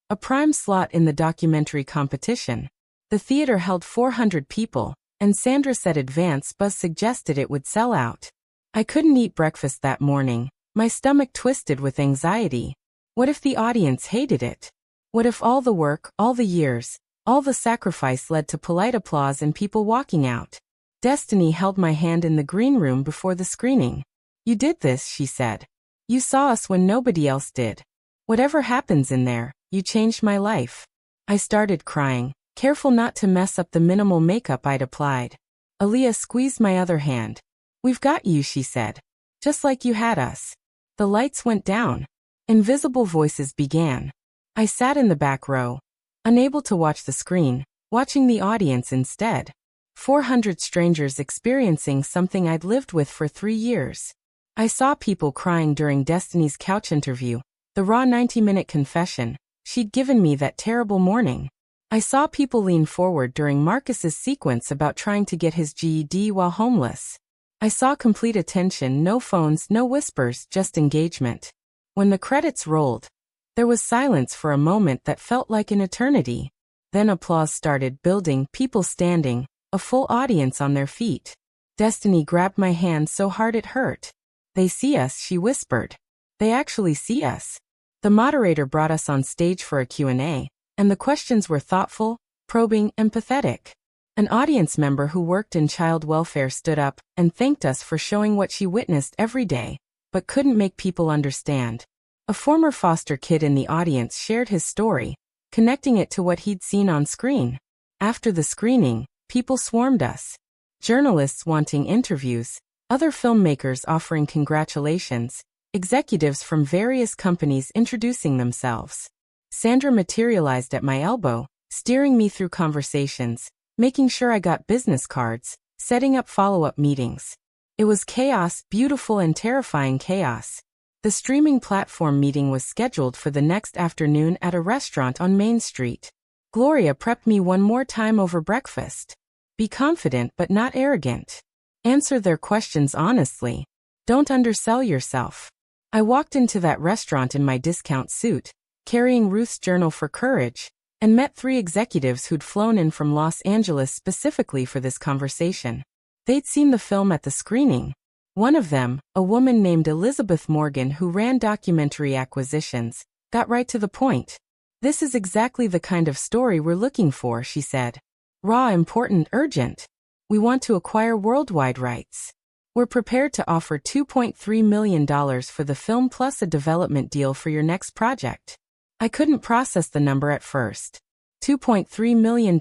a prime slot in the documentary competition. The theater held 400 people, and Sandra said advance buzz suggested it would sell out. I couldn't eat breakfast that morning, my stomach twisted with anxiety. What if the audience hated it? What if all the work, all the years, all the sacrifice led to polite applause and people walking out? Destiny held my hand in the green room before the screening. You did this, she said. You saw us when nobody else did. Whatever happens in there, you changed my life. I started crying, careful not to mess up the minimal makeup I'd applied. Aaliyah squeezed my other hand. We've got you, she said. Just like you had us. The lights went down. Invisible voices began. I sat in the back row, unable to watch the screen, watching the audience instead. 400 strangers experiencing something I'd lived with for 3 years. I saw people crying during Destiny's couch interview, the raw 90-minute confession she'd given me that terrible morning. I saw people lean forward during Marcus's sequence about trying to get his GED while homeless. I saw complete attention, no phones, no whispers, just engagement. When the credits rolled, there was silence for a moment that felt like an eternity. Then applause started building, people standing, a full audience on their feet. Destiny grabbed my hand so hard it hurt. They see us, she whispered. They actually see us. The moderator brought us on stage for a Q&A, and the questions were thoughtful, probing, empathetic. An audience member who worked in child welfare stood up and thanked us for showing what she witnessed every day, but couldn't make people understand. A former foster kid in the audience shared his story, connecting it to what he'd seen on screen. After the screening, people swarmed us. Journalists wanting interviews, other filmmakers offering congratulations, executives from various companies introducing themselves. Sandra materialized at my elbow, steering me through conversations, making sure I got business cards, setting up follow-up meetings. It was chaos, beautiful and terrifying chaos. The streaming platform meeting was scheduled for the next afternoon at a restaurant on Main Street. Gloria prepped me one more time over breakfast. Be confident but not arrogant. Answer their questions honestly. Don't undersell yourself. I walked into that restaurant in my discount suit, carrying Ruth's journal for courage, and met 3 executives who'd flown in from Los Angeles specifically for this conversation. They'd seen the film at the screening. One of them, a woman named Elizabeth Morgan who ran documentary acquisitions, got right to the point. This is exactly the kind of story we're looking for, she said. Raw, important, urgent. We want to acquire worldwide rights. We're prepared to offer $2.3 million for the film plus a development deal for your next project. I couldn't process the number at first. $2.3 million.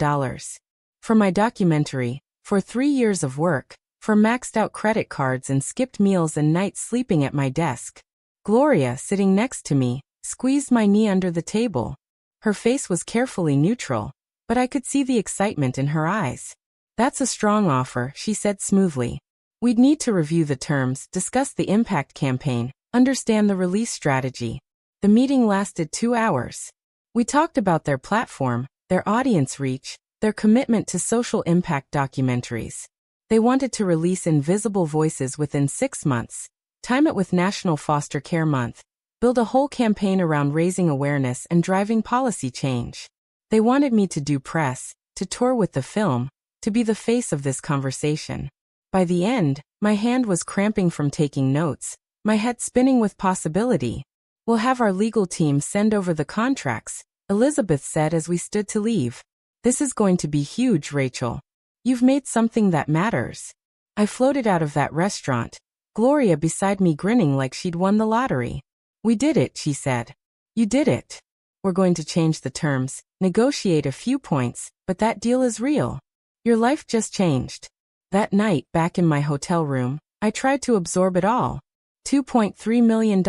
For my documentary, for 3 years of work, for maxed out credit cards and skipped meals and nights sleeping at my desk. Gloria, sitting next to me, squeezed my knee under the table. Her face was carefully neutral, but I could see the excitement in her eyes. That's a strong offer, she said smoothly. We'd need to review the terms, discuss the impact campaign, understand the release strategy. The meeting lasted 2 hours. We talked about their platform, their audience reach, their commitment to social impact documentaries. They wanted to release Invisible Voices within 6 months, time it with National Foster Care Month, build a whole campaign around raising awareness and driving policy change. They wanted me to do press, to tour with the film, to be the face of this conversation. By the end, my hand was cramping from taking notes, my head spinning with possibility. We'll have our legal team send over the contracts, Elizabeth said as we stood to leave. This is going to be huge, Rachel. You've made something that matters. I floated out of that restaurant, Gloria beside me grinning like she'd won the lottery. We did it, she said. You did it. We're going to change the terms, negotiate a few points, but that deal is real. Your life just changed. That night, back in my hotel room, I tried to absorb it all. $2.3 million.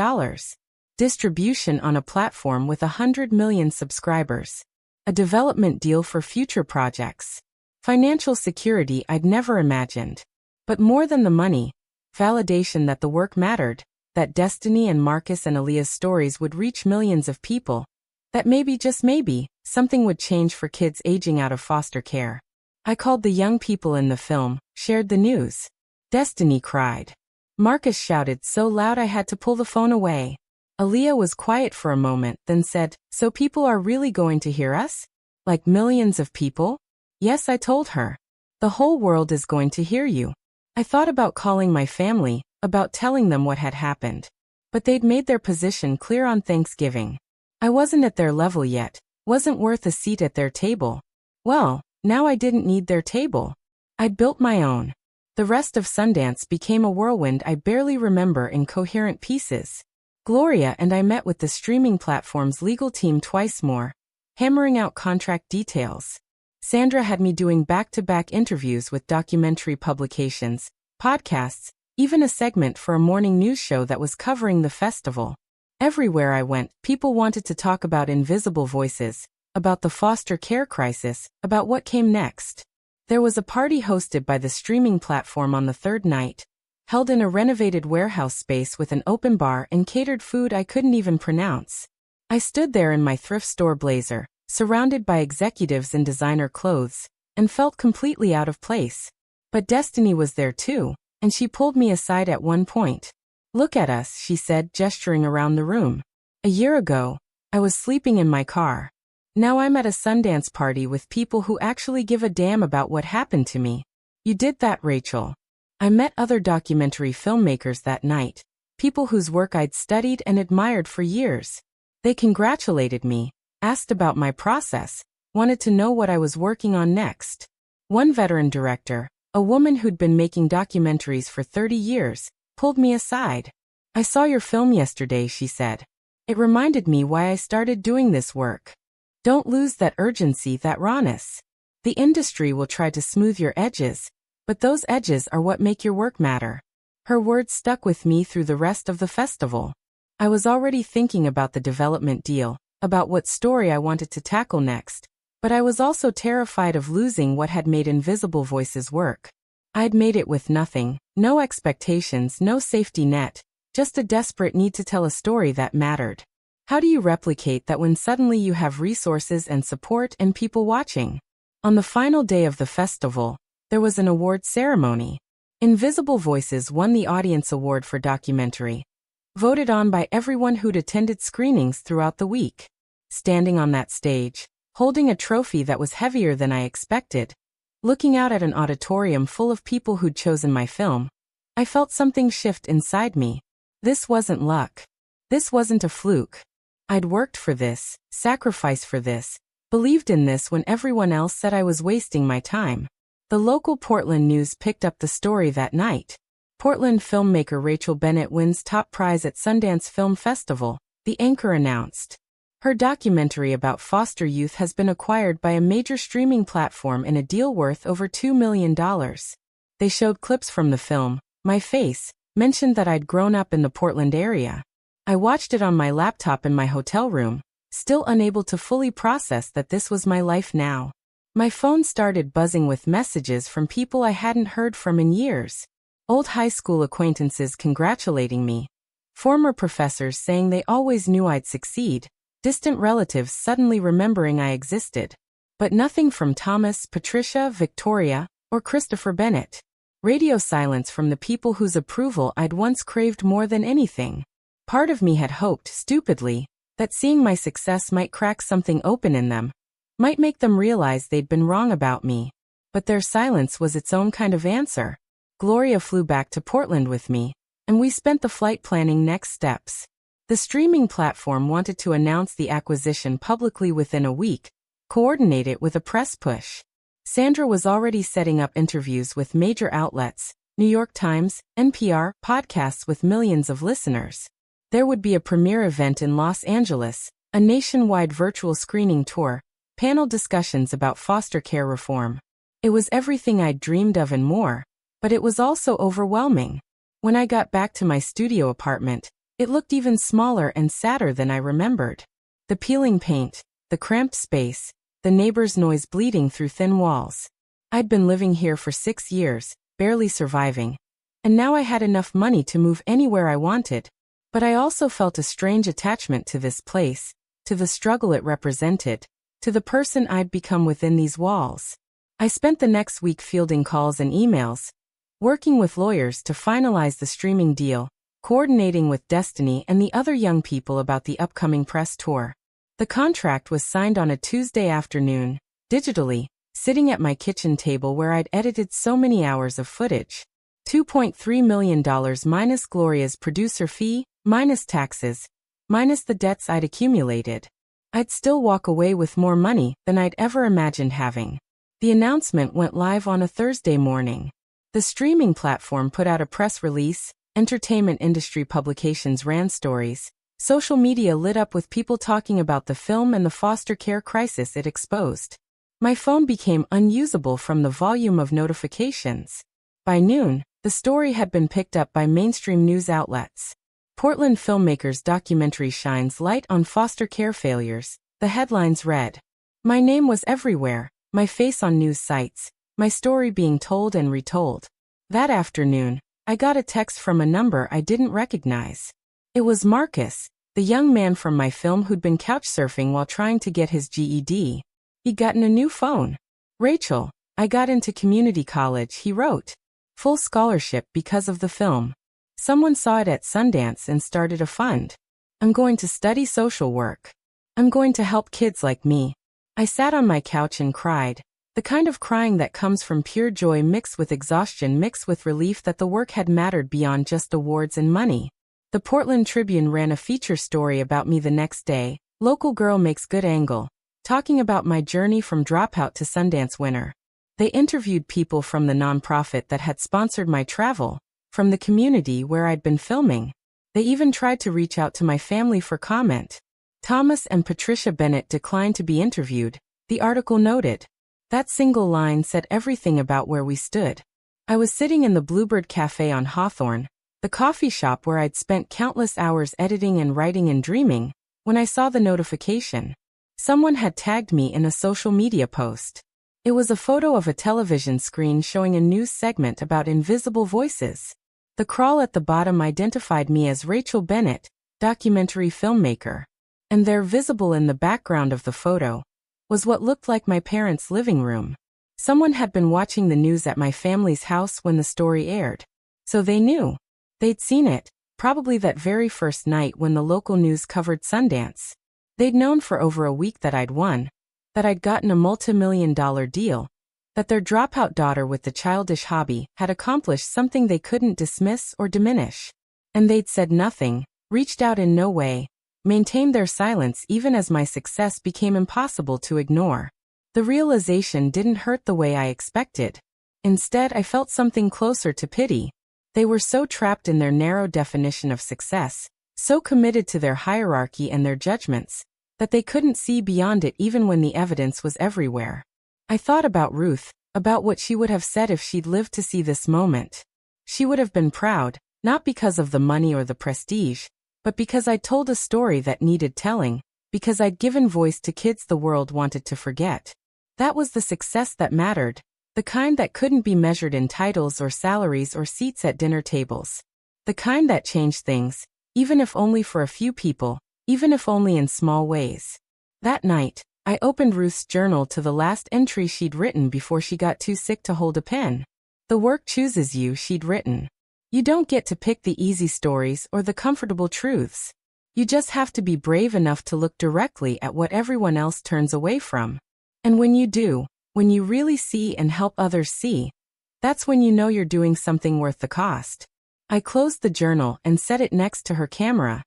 Distribution on a platform with 100 million subscribers. A development deal for future projects. Financial security I'd never imagined. But more than the money, validation that the work mattered, that Destiny and Marcus and Aaliyah's stories would reach millions of people, that maybe, just maybe, something would change for kids aging out of foster care. I called the young people in the film, shared the news. Destiny cried. Marcus shouted so loud I had to pull the phone away. Aaliyah was quiet for a moment, then said, "So people are really going to hear us? Like millions of people?" "Yes," I told her. "The whole world is going to hear you." I thought about calling my family, about telling them what had happened. But they'd made their position clear on Thanksgiving. I wasn't at their level yet, wasn't worth a seat at their table. Well, now I didn't need their table. I'd built my own. The rest of Sundance became a whirlwind I barely remember in coherent pieces. Gloria and I met with the streaming platform's legal team twice more, hammering out contract details. Sandra had me doing back-to-back interviews with documentary publications, podcasts, even a segment for a morning news show that was covering the festival. Everywhere I went, people wanted to talk about invisible voices, about the foster care crisis, about what came next. There was a party hosted by the streaming platform on the third night, held in a renovated warehouse space with an open bar and catered food I couldn't even pronounce. I stood there in my thrift store blazer, surrounded by executives in designer clothes, and felt completely out of place. But Destiny was there too, and she pulled me aside at one point. "Look at us," she said, gesturing around the room. "A year ago, I was sleeping in my car. Now I'm at a Sundance party with people who actually give a damn about what happened to me." "You did that, Rachel." I met other documentary filmmakers that night, people whose work I'd studied and admired for years. They congratulated me, asked about my process, wanted to know what I was working on next. One veteran director, a woman who'd been making documentaries for 30 years, pulled me aside. "I saw your film yesterday," she said. "It reminded me why I started doing this work. Don't lose that urgency, that rawness. The industry will try to smooth your edges, but those edges are what make your work matter." Her words stuck with me through the rest of the festival. I was already thinking about the development deal, about what story I wanted to tackle next, but I was also terrified of losing what had made Invisible Voices work. I'd made it with nothing, no expectations, no safety net, just a desperate need to tell a story that mattered. How do you replicate that when suddenly you have resources and support and people watching? On the final day of the festival, there was an award ceremony. Invisible Voices won the Audience Award for Documentary, voted on by everyone who'd attended screenings throughout the week. Standing on that stage, holding a trophy that was heavier than I expected, looking out at an auditorium full of people who'd chosen my film, I felt something shift inside me. This wasn't luck. This wasn't a fluke. I'd worked for this, sacrificed for this, believed in this when everyone else said I was wasting my time. The local Portland news picked up the story that night. Portland filmmaker Rachel Bennett wins top prize at Sundance Film Festival, the anchor announced. Her documentary about foster youth has been acquired by a major streaming platform in a deal worth over $2 million. They showed clips from the film, my face, mentioned that I'd grown up in the Portland area. I watched it on my laptop in my hotel room, still unable to fully process that this was my life now. My phone started buzzing with messages from people I hadn't heard from in years. Old high school acquaintances congratulating me. Former professors saying they always knew I'd succeed. Distant relatives suddenly remembering I existed. But nothing from Thomas, Patricia, Victoria, or Christopher Bennett. Radio silence from the people whose approval I'd once craved more than anything. Part of me had hoped, stupidly, that seeing my success might crack something open in them, might make them realize they'd been wrong about me. But their silence was its own kind of answer. Gloria flew back to Portland with me, and we spent the flight planning next steps. The streaming platform wanted to announce the acquisition publicly within a week, coordinate it with a press push. Sandra was already setting up interviews with major outlets, New York Times, NPR, podcasts with millions of listeners. There would be a premiere event in Los Angeles, a nationwide virtual screening tour, panel discussions about foster care reform. It was everything I'd dreamed of and more, but it was also overwhelming. When I got back to my studio apartment, it looked even smaller and sadder than I remembered. The peeling paint, the cramped space, the neighbor's noise bleeding through thin walls. I'd been living here for 6 years, barely surviving, and now I had enough money to move anywhere I wanted. But I also felt a strange attachment to this place, to the struggle it represented, to the person I'd become within these walls. I spent the next week fielding calls and emails, working with lawyers to finalize the streaming deal, coordinating with Destiny and the other young people about the upcoming press tour. The contract was signed on a Tuesday afternoon, digitally, sitting at my kitchen table where I'd edited so many hours of footage. $2.3 million minus Gloria's producer fee, minus taxes, minus the debts I'd accumulated. I'd still walk away with more money than I'd ever imagined having. The announcement went live on a Thursday morning. The streaming platform put out a press release, Entertainment industry publications ran stories. Social media lit up with people talking about the film and the foster care crisis it exposed. My phone became unusable from the volume of notifications. By noon, the story had been picked up by mainstream news outlets. Portland filmmaker's documentary shines light on foster care failures, the headlines read. My name was everywhere, my face on news sites, my story being told and retold. That afternoon, I got a text from a number I didn't recognize. It was Marcus, the young man from my film who'd been couchsurfing while trying to get his GED. He'd gotten a new phone. Rachel, I got into community college, he wrote. Full scholarship because of the film. Someone saw it at Sundance and started a fund. I'm going to study social work. I'm going to help kids like me. I sat on my couch and cried. The kind of crying that comes from pure joy mixed with exhaustion mixed with relief that the work had mattered beyond just awards and money. The Portland Tribune ran a feature story about me the next day. Local girl makes good angle. Talking about my journey from dropout to Sundance winner. They interviewed people from the nonprofit that had sponsored my travel, from the community where I'd been filming. They even tried to reach out to my family for comment. Thomas and Patricia Bennett declined to be interviewed, the article noted. That single line said everything about where we stood. I was sitting in the Bluebird Cafe on Hawthorne, the coffee shop where I'd spent countless hours editing and writing and dreaming, when I saw the notification. Someone had tagged me in a social media post. It was a photo of a television screen showing a news segment about invisible voices. The crawl at the bottom identified me as Rachel Bennett, documentary filmmaker. And there, visible in the background of the photo, was what looked like my parents' living room. Someone had been watching the news at my family's house when the story aired. So they knew. They'd seen it, probably that very first night when the local news covered Sundance. They'd known for over a week that I'd won, that I'd gotten a multi-million-dollar deal, that their dropout daughter with the childish hobby had accomplished something they couldn't dismiss or diminish. And they'd said nothing, reached out in no way, maintained their silence even as my success became impossible to ignore. The realization didn't hurt the way I expected. Instead, I felt something closer to pity. They were so trapped in their narrow definition of success, so committed to their hierarchy and their judgments, that they couldn't see beyond it even when the evidence was everywhere. I thought about Ruth, about what she would have said if she'd lived to see this moment. She would have been proud, not because of the money or the prestige, but because I'd told a story that needed telling, because I'd given voice to kids the world wanted to forget. That was the success that mattered, the kind that couldn't be measured in titles or salaries or seats at dinner tables. The kind that changed things, even if only for a few people, even if only in small ways. That night, I opened Ruth's journal to the last entry she'd written before she got too sick to hold a pen. The work chooses you, she'd written. You don't get to pick the easy stories or the comfortable truths. You just have to be brave enough to look directly at what everyone else turns away from. And when you do, when you really see and help others see, that's when you know you're doing something worth the cost. I closed the journal and set it next to her camera,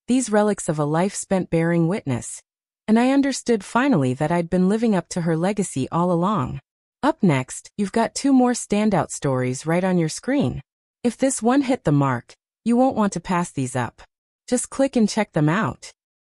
these relics of a life spent bearing witness. And I understood finally that I'd been living up to her legacy all along. Up next, you've got 2 more standout stories right on your screen. If this one hit the mark, you won't want to pass these up. Just click and check them out.